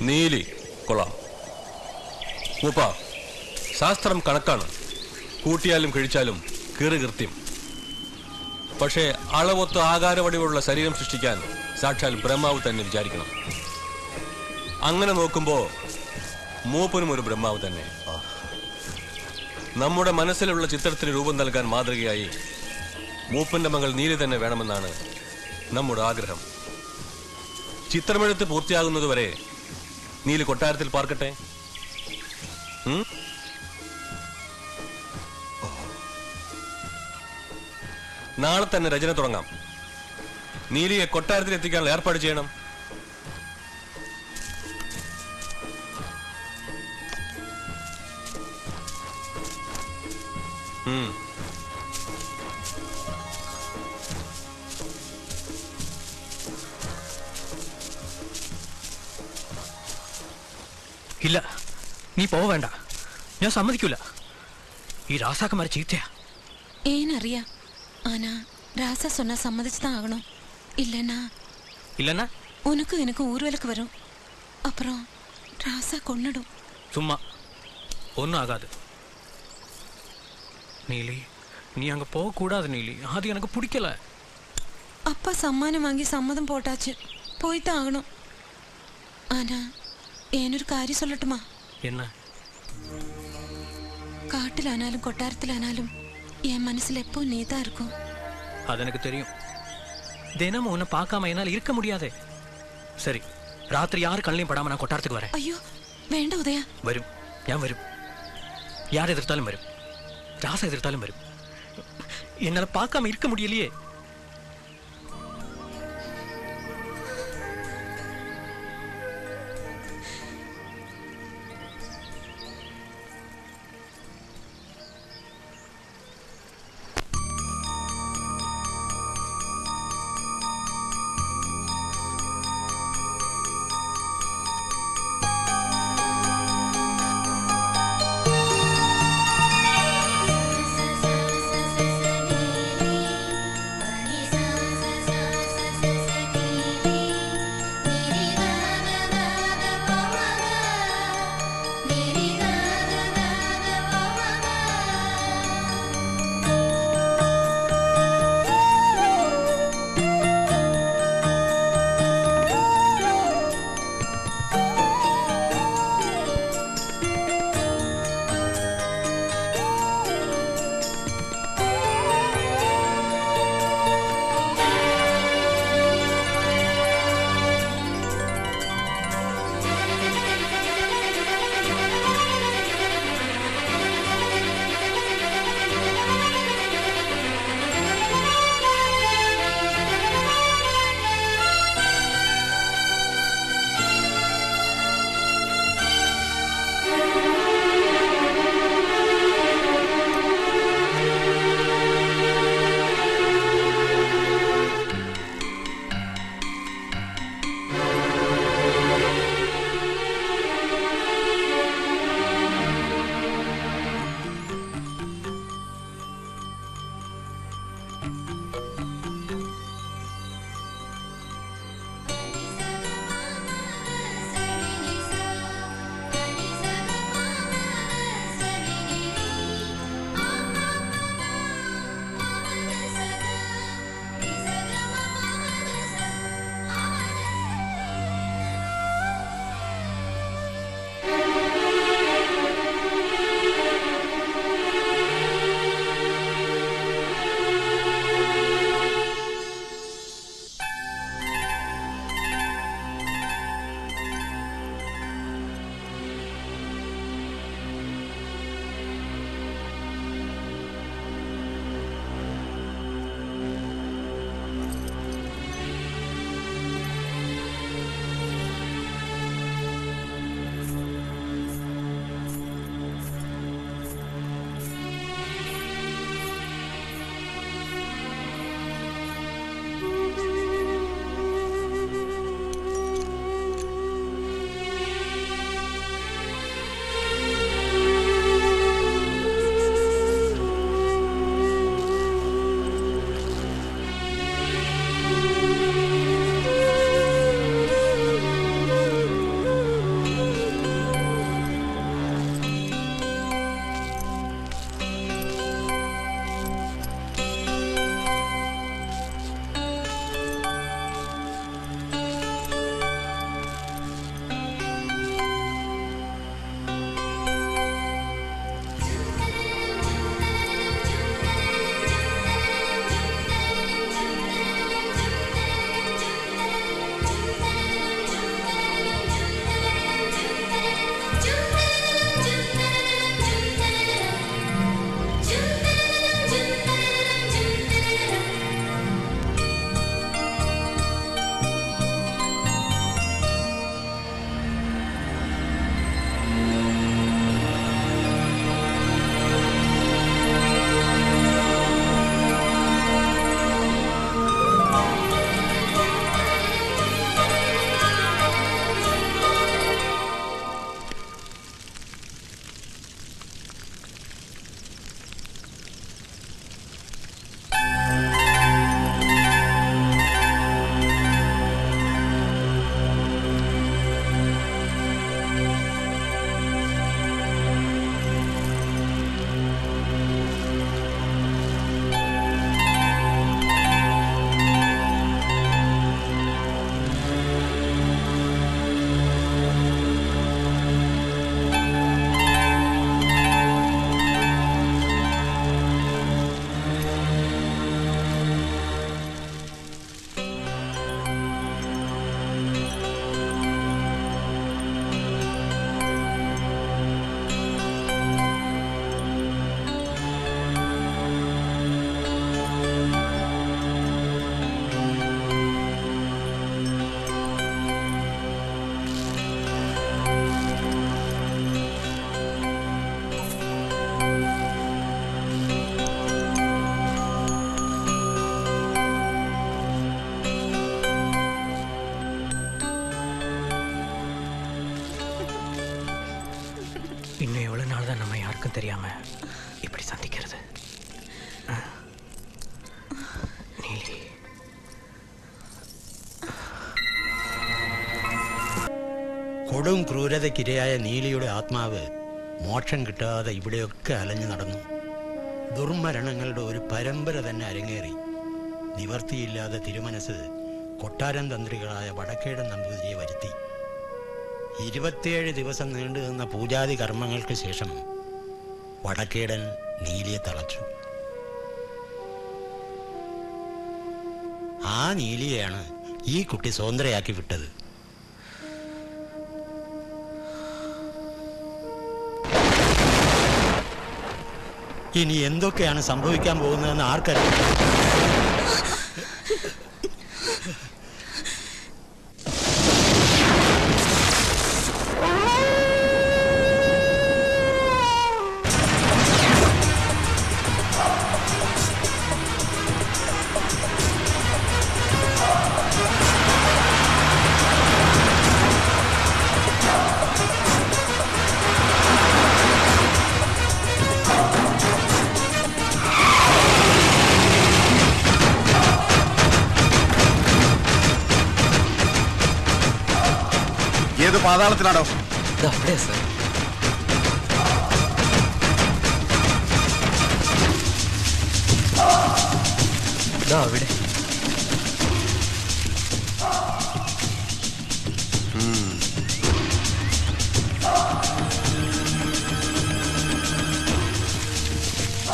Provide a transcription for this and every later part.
നീലി കൊള്ളാം. മൂപ്പ, ശാസ്ത്രം കണക്കാണ്. കൂട്ടിയാലും കഴിച്ചാലും കീറി കൃത്യം. പക്ഷേ അളവൊത്ത് ആകാരവടിവുള്ള ശരീരം സൃഷ്ടിക്കാൻ സാക്ഷാൽ ബ്രഹ്മാവ് തന്നെ വിചാരിക്കണം. അങ്ങനെ നോക്കുമ്പോ മൂപ്പനും ഒരു ബ്രഹ്മാവ് തന്നെ. നമ്മുടെ മനസ്സിലുള്ള ചിത്രത്തിന് രൂപം നൽകാൻ മാതൃകയായി മൂപ്പന്റെ മകൾ നീലി തന്നെ വേണമെന്നാണ് നമ്മുടെ ആഗ്രഹം. ചിത്രമെഴുത്ത് പൂർത്തിയാകുന്നതുവരെ നീലി കൊട്ടാരത്തിൽ പാർക്കട്ടെ. നാളെ തന്നെ രചന തുടങ്ങാം. നീലിയെ കൊട്ടാരത്തിൽ എത്തിക്കാനുള്ള ഏർപ്പാട് ചെയ്യണം. ഇല്ല, നീ പോവേണ്ട. ഞാൻ സമ്മതിക്കൂല. ഈ ராசாக்கமாரி ചീത്തയാ. ஏனறியா? ஆனா ராசா சொன்னா சம்மதிச்சுதான் ஆகணும். இல்லைன்னா உனக்கும் எனக்கு ஊர்வலுக்கு வரும். அப்புறம் ராசா கொன்னுடும். சும்மா ஒன்றும் ஆகாது. நீலி, நீ அங்கே போகக்கூடாது நீலி. அது எனக்கு பிடிக்கல. அப்பா சம்மானம் வாங்கி சம்மதம் போட்டாச்சு. போய்தான் ஆகணும். ஆனா ஏனொரு காரியம் சொல்லட்டுமா? என்ன? காட்டிலானாலும் கொட்டாரத்திலானாலும் என் மனசுல எப்போ நீதான் இருக்கும். அது எனக்கு தெரியும். தினமும் உன்னை பார்க்காம என்னால் இருக்க முடியாதே. சரி, ராத்திரி யாரு கண்ணையும் படாம நான் கொட்டாரத்துக்கு வரேன். ஐயோ വേണ്ട ഉദയ. വരും, ഞാൻ വരും. யார் எதிர்த்தாலும் வரும். ராசா எதிர்த்தாலும் வரும். என்னால் பார்க்காம இருக்க முடியலையே. இன்னும் எவ்வளவு நாள் தான் நம்ம யாருக்கும் தெரியாம இப்படி சந்திக்கிறது? നീലി, കൊടും ക്രൂരതയ്ക്കിരയായ നീലിയുടെ ആത്മാവ് മോക്ഷം കിട്ടാതെ ഇവിടെയൊക്കെ അലഞ്ഞു നടന്നു. ദുർമരണങ്ങളുടെ ഒരു പരമ്പര തന്നെ അരങ്ങേറി. നിവർത്തിയില്ലാതെ തിരുമനസ് കൊട്ടാരം തന്ത്രികളായ വടക്കേടൻ നമ്പൂതിരിയെ വരുത്തി. 27 ദിവസം നീണ്ടു നിന്ന പൂജാതി കർമ്മങ്ങൾക്ക് ശേഷം വടക്കേടൻ നീലിയെ തളച്ചു. ആ നീലിയെയാണ് ഈ കുട്ടി സ്വതന്ത്രയാക്കി വിട്ടത്. ഇനി എന്തൊക്കെയാണ് സംഭവിക്കാൻ പോകുന്നതെന്ന് ആർക്കറിയാം? ഏത് പാതാളത്തിലാണോ? അവിടെ സർ. അവിടെ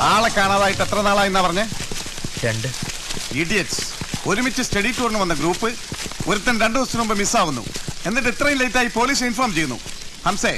ആളെ കാണാതായിട്ട് എത്ര നാളായിന്നാ പറഞ്ഞേ? 2. ഇഡിയറ്റ്സ്. ഒരുമിച്ച് സ്റ്റഡി ടൂറിന് വന്ന ഗ്രൂപ്പ് ഒരുത്തൻ 2 ദിവസത്തിന് മുമ്പ് മിസ്സാവുന്നു. എന്നിട്ട് ഇത്രയും ലേറ്റായി പോലീസ് ഇൻഫോം ചെയ്യുന്നു. ഹംസേ,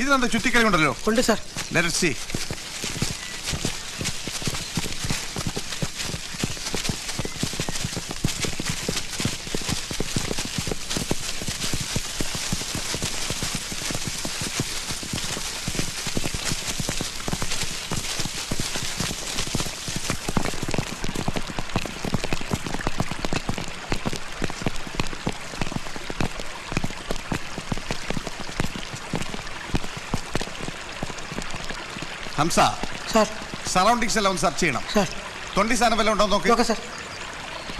ഇതിനെന്താ ചുറ്റിക്കളി ഉണ്ടല്ലോ? ഉണ്ട് sir. Let see. Hamsa, sir. Surroundings എല്ലാം ഒന്ന് സെർച്ച് ചെയ്യണം. സാർ. 20 സാധനം വല്ലതും ഉണ്ടോ നോക്ക്. Okay sir.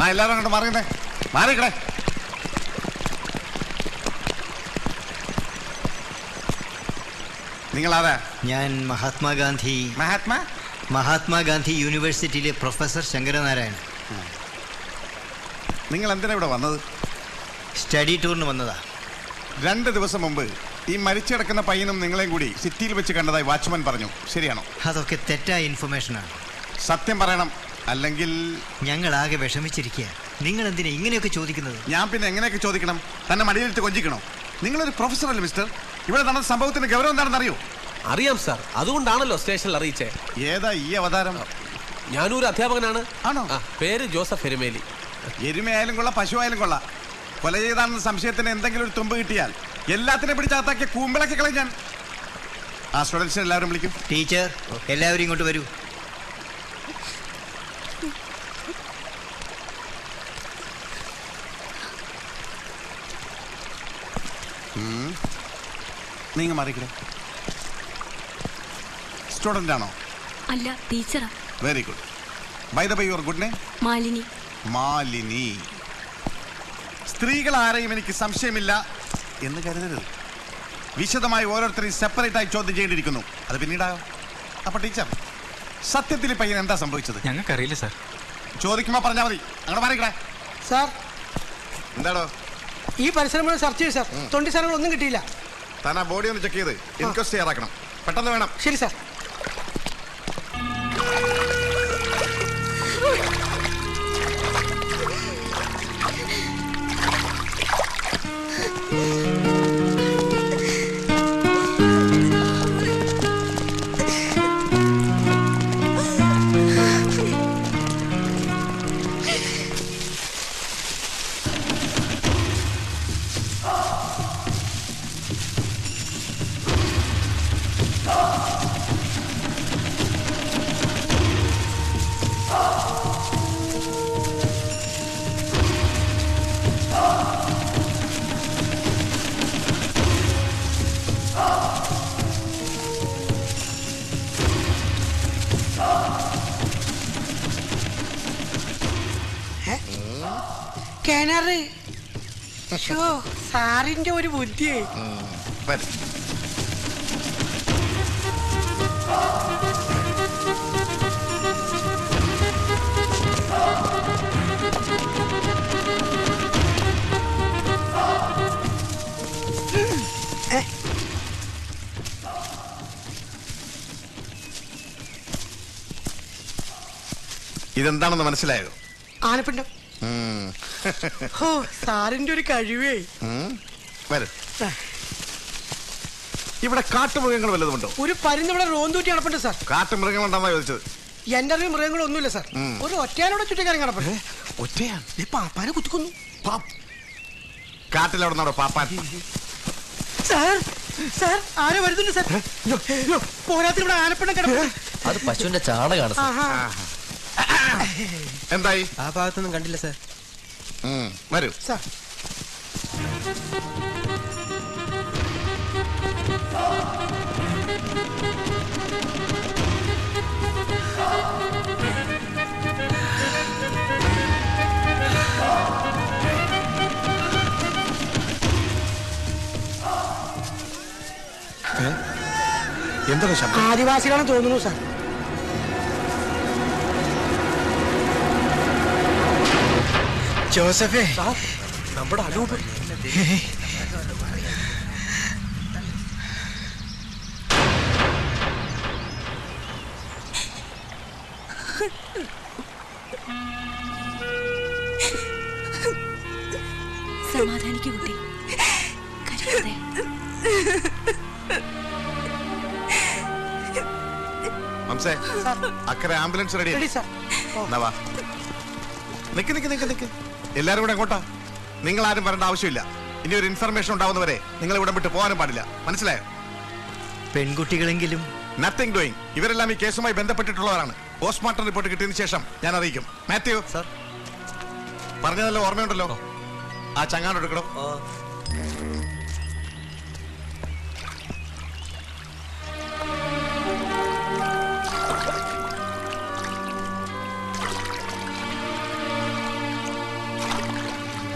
ആ, എല്ലാവരും അങ്ങോട്ട് മാറിയേ. മാറിക്കടേ. നിങ്ങളാരാ? ഞാൻ മഹാത്മാഗാന്ധി യൂണിവേഴ്സിറ്റിയിലെ പ്രൊഫസർ ശങ്കരനാരായണൻ. നിങ്ങൾ എന്തിനാ ഇവിടെ വന്നത്? സ്റ്റഡി ടൂറിന് വന്നതാ. 2 ദിവസം മുമ്പ് ഈ മരിച്ചു കിടക്കുന്ന പയ്യനും നിങ്ങളെയും കൂടി സിറ്റിയിൽ വെച്ച് കണ്ടതായി വാച്ച്മാൻ പറഞ്ഞു. ശരിയാണോ? അതൊക്കെ തെറ്റായ ഇൻഫർമേഷനാണ്. സത്യം പറയണം, അല്ലെങ്കിൽ ഞങ്ങളാകെ വിഷമിച്ചിരിക്കുക. നിങ്ങൾ എന്തിനാ ഇങ്ങനെയൊക്കെ ചോദിക്കുന്നത്? ഞാൻ പിന്നെ എങ്ങനെയൊക്കെ ചോദിക്കണം? തന്നെ മടിയിലിട്ട് കൊഞ്ചിക്കണോ? നിങ്ങളൊരു പ്രൊഫസറല്ലേ മിസ്റ്റർ? ഇവിടെ നടന്ന സംഭവത്തിന്റെ ഗൗരവം എന്താണെന്ന് അറിയോ? അറിയാം സാർ, അതുകൊണ്ടാണല്ലോ സ്റ്റേഷനിൽ അറിയിച്ചേ. ഏതാ ഈ അവതാരം? ഞാനൊരു അധ്യാപകനാണ്. ആണോ? പേര് ജോസഫ് എരുമേലി. എരുമയായാലും കൊള്ളാം, പശുവായാലും കൊള്ളാം. കൊല ചെയ്താണെന്ന സംശയത്തിന് എന്തെങ്കിലും ഒരു തുമ്പ് കിട്ടിയാൽ എല്ലാത്തിനെ പിടിച്ചകത്താക്കിയ കൂമ്പിളക്കി കളയും ഞാൻ. ആ സ്റ്റുഡൻസിനെ എല്ലാവരും വിളിക്കും. ടീച്ചർ, എല്ലാവരും ഇങ്ങോട്ട് വരൂ. നീങ്ങ മാറിക്കേ. സ്റ്റുഡന്റ് ആണോ? അല്ല, ടീച്ചറാ. Very good. By the by, your good name? Malini. Malini. സ്ത്രീകൾ ആരെയും എനിക്ക് സംശയമില്ല എന്ന് കരുതരുത്. വിശദമായി ഓരോരുത്തരെയും സെപ്പറേറ്റ് ആയി ചോദ്യം ചെയ്തിരിക്കുന്നു. അത് പിന്നീടായോ? അപ്പൊ ടീച്ചർ, സത്യത്തിൽ പയ്യൻ എന്താ സംഭവിച്ചത്? ഞങ്ങൾക്കറിയില്ല സാർ. ചോദിക്കുമ്പോ പറഞ്ഞാൽ മതി. അങ്ങോട്ട് മാറിക്കടേ. സാർ, എന്താടോ? ഈ പരിസരം മുഴുവൻ സെർച്ച് ചെയ്തു സാർ. 20 സാധനങ്ങൾ ഒന്നും കിട്ടിയില്ല. താൻ ആ ബോഡി ഒന്ന് ചെക്ക് ചെയ്ത് ഇൻക്വസ്റ്റ് ചെയ്യാറാക്കണം. പെട്ടെന്ന് വേണം. ശരി സാർ. കിണറ് സാറിന്റെ ഒരു ബുദ്ധിയേ. വരും. ഇതെന്താണെന്ന് മനസ്സിലായോ? ആനപ്പിണ്ടം. ഓ സാറിന്റെ ഒരു കഴിവേ. വരും. ഇവിടെ കാട്ടുമൃഗങ്ങൾ വല്ലതുമുണ്ടോ? ഒരു പരുന്ന് ഇവിടെ റോന്തൂറ്റി നടപ്പുണ്ട് സാർ. കാട്ടുമൃഗങ്ങൾ ഉണ്ടെന്നാ ചോദിച്ചത്. എന്റെ അറിവ് മൃഗങ്ങളൊന്നുമില്ല സാർ. ഒരു ഒറ്റയാനോടെ ചുറ്റിക്കാരൻ കിടപ്പുണ്ട്. ഒറ്റയാണ്. ഈ പാപ്പാനെ കുത്തിക്കൊന്നു. കാട്ടിലവിടെ നിന്നോ പാപ്പാൻ? സാർ സാർ ആരോ വരുന്നുണ്ട് സാർ. പോരാത്തിന് ഇവിടെ ആനപ്പിണ്ടം കിടപ്പുണ്ട്. അത് പശുവിന്റെ ചാണകാണ് സാർ. എന്തായി? ആ ഭാഗത്തൊന്നും കണ്ടില്ല സാർ. വരൂ സാർ. എന്താണ് ശബ്ദം? ആദിവാസികളാണെന്ന് തോന്നുന്നു സാർ. ജോസഫേ, നമ്മുടെ അനൂപ്. സമാധാനിക്കൂ കുട്ടി, കരയാതെ. ഹംസേ, അക്കരെ ആംബുലൻസ് റെഡി. Ready sir. വാ. നിക്ക് നിക്ക് നിക്ക് നിക്ക്. എല്ലാരും കൂടെ എങ്ങോട്ടാ? നിങ്ങൾ ആരും വരേണ്ട ആവശ്യമില്ല. ഇനി ഒരു ഇൻഫർമേഷൻ ഉണ്ടാവുന്നവരെ നിങ്ങൾ ഇവിടെ വിട്ട് പോകാനും പാടില്ല. മനസ്സിലായോ? പെൺകുട്ടികളെങ്കിലും നത്തിങ് ഡൂയിങ്. ഇവരെല്ലാം ഈ കേസുമായി ബന്ധപ്പെട്ടിട്ടുള്ളവരാണ്. പോസ്റ്റ്മോർട്ടം റിപ്പോർട്ട് കിട്ടിയതിനു ശേഷം ഞാൻ അറിയിക്കും. മാത്യു സാർ, പറഞ്ഞതല്ലോ ഓർമ്മയുണ്ടല്ലോ? ആ ചങ്ങാട് എടുക്കണം.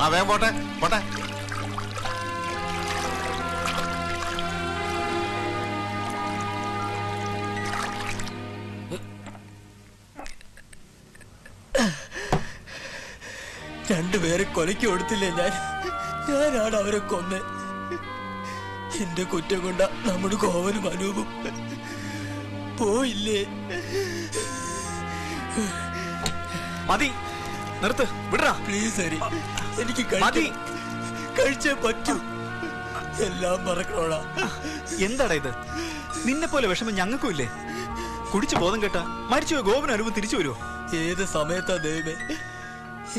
ആ വേഗം പോട്ടെ പോട്ടെ. രണ്ടുപേരെ കൊലയ്ക്ക് കൊടുത്തില്ലേ ഞാനാണ് അവരെ കൊന്ന്. എന്റെ കുറ്റം കൊണ്ട നമ്മുടെ കോവനും അനൂപും പോയില്ലേ. മതി, നിർത്ത്, വിടറാ പ്ലീസ് ഹരി, എനിക്ക് കഴിച്ചേ പറ്റൂ. എല്ലാം മറക്കണോടാ. എന്താടാ ഇത്? നിന്നെ പോലെ വിഷമം ഞങ്ങൾക്കും ഇല്ലേ? കുടിച്ചു ബോധം കേട്ടാ മരിച്ചു ഗോപൻ അനുഭവം തിരിച്ചു വരുമോ? ഏത് സമയത്താ ദൈവമേ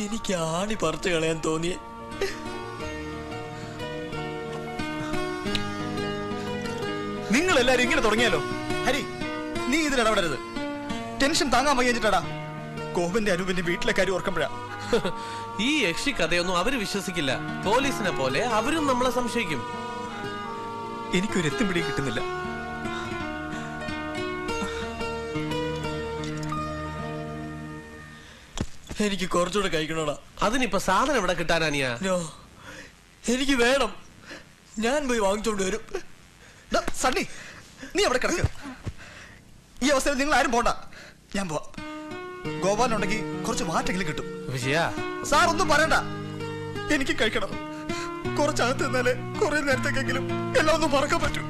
എനിക്ക് ആണി പറിച്ചു കളയാൻ തോന്നിയേ. നിങ്ങൾ എല്ലാരും ഇങ്ങനെ തുടങ്ങിയാലോ? ഹരി, നീ ഇതിലിടപെടരുത്. ടെൻഷൻ താങ്ങാൻ വയ്യച്ചിട്ടാടാ. ഗോപന്റെ അനുവിന്റെ വീട്ടിലെ കാര്യം ഓർക്കുമ്പോഴാ. ഈ യക്ഷി കഥയൊന്നും അവര് വിശ്വസിക്കില്ല. പോലീസിനെ പോലെ അവരും നമ്മളെ സംശയിക്കും. എനിക്കൊരു എത്തും പിടിയും കിട്ടുന്നില്ല. എനിക്ക് കുറച്ചുകൂടെ കഴിക്കണോടാ. അതിനിപ്പോ സാധനം എവിടെ കിട്ടാനാനിയാ? എനിക്ക് വേണം. ഞാൻ പോയി വാങ്ങിച്ചോണ്ട് വരും. സണ്ണി, നീ അവിടെ കിടക്ക. ഈ അവസരം നിങ്ങൾ ആരും പോണ്ട. ഞാൻ പോവാ. ഗോപാലുണ്ടെങ്കിൽ കുറച്ച് മാറ്റെങ്കിലും കിട്ടും. വിജയ, സാർ ഒന്നും പറയണ്ട. എനിക്ക് കഴിക്കണം. കുറച്ചകത്ത് നിന്നാലേ കുറെ നേരത്തേക്കെങ്കിലും എല്ലാം ഒന്നും മറക്കാൻ പറ്റൂ.